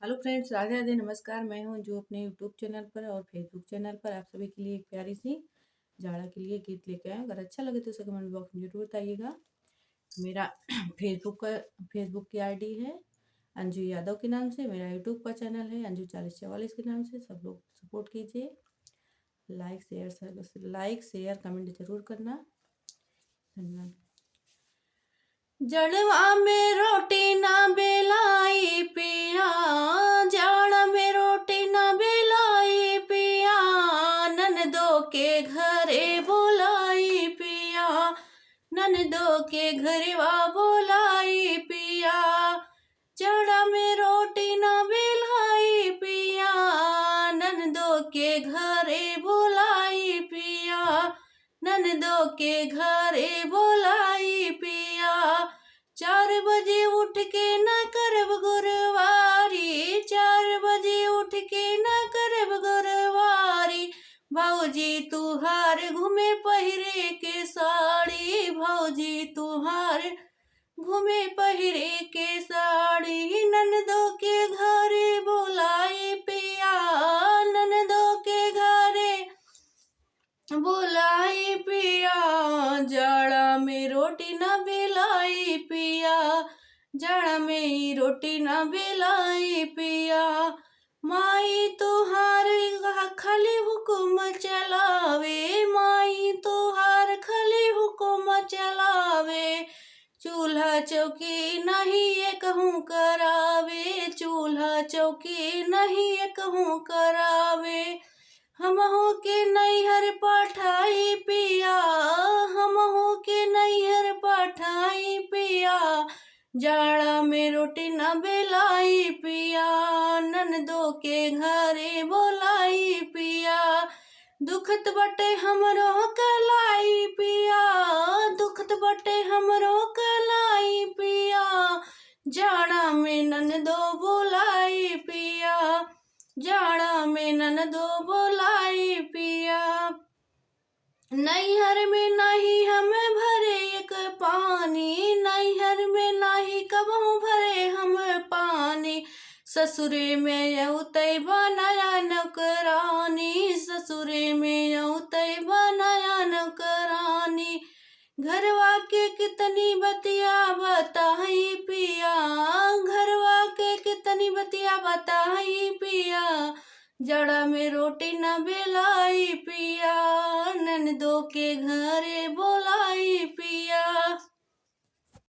Hello friends, Radhe Radhe, नमस्कार। मैं हूं जो अपने यूट्यूब चैनल पर और फेसबुक चैनल पर आप सभी के लिए एक प्यारी सी जाड़ा के लिए गीत लेके आए हूं। अगर अच्छा लगे तो उसे कमेंट बॉक्स में जरूर बताइएगा। मेरा फेसबुक की आईडी है अंजू यादव के नाम से। मेरा यूट्यूब का चैनल है अंजू 4044 के नाम से। सब लोग सपोर्ट कीजिए। लाइक शेयर कमेंट जरूर करना। धन्यवाद। जड़वा में रोटी ना बेलाई पिया, जाड़ में रोटी ना बेलाई पिया, ननदो के घरे बोलाई पिया, ननदो के घरवा बोलाई पिया। जाड़ा में रोटी ना बेलाई पिया, ननदो के घरे बोलाई पिया, ननदो के घरे बोलाई पिया। 4 बजे उठ के न करब गुरवारी, 4 बजे उठ के न करब गुरवारी, भौजी तुहार घूमे पहिरे के साड़ी, भौजी तुहार घूमे पहिरे के साड़ी, ननदो के घरे बोलाई पिया, ननदो के घरे बोलाई पिया। जाड़ा में रोटी न बेलाई पिया, जाड़ा में रोटी न बेलाई पिया। माई तुहार खाली हुकुम चलावे, माई तुहार खाली हुकुम चलावे, चूल्हा चौकी नहीं ये कहूँ करावे, चूल्हा चौकी नहीं ये कहूँ करावे। हमहू के नैहर पठाई पिया, हमहू के नैहर पठाई पिया, जाड़ा में रोटी न बेलाई पिया, ननदो के घरे बोलाई पिया। दुखत बटे हमरो कलाई पिया, दुखत बटे हमरो कलाई पिया, जाड़ा में ननदो बोलाई पिया, जाड़ा में ननदो बोलाई पिया। नैहर में नहीं हमें भरे एक पानी, नैहर में नहीं कबहू भरे हम पानी, ससुरे में औतै बनाया नौकरानी, ससुरे में औतै बनाया नौकरानी। घरवा के कितनी बतिया बताई पिया, घरवा के कितनी बतिया बताई पिया, जाड़ा में रोटी न बेलाई पिया, ननदो के घरे बोलाई पिया।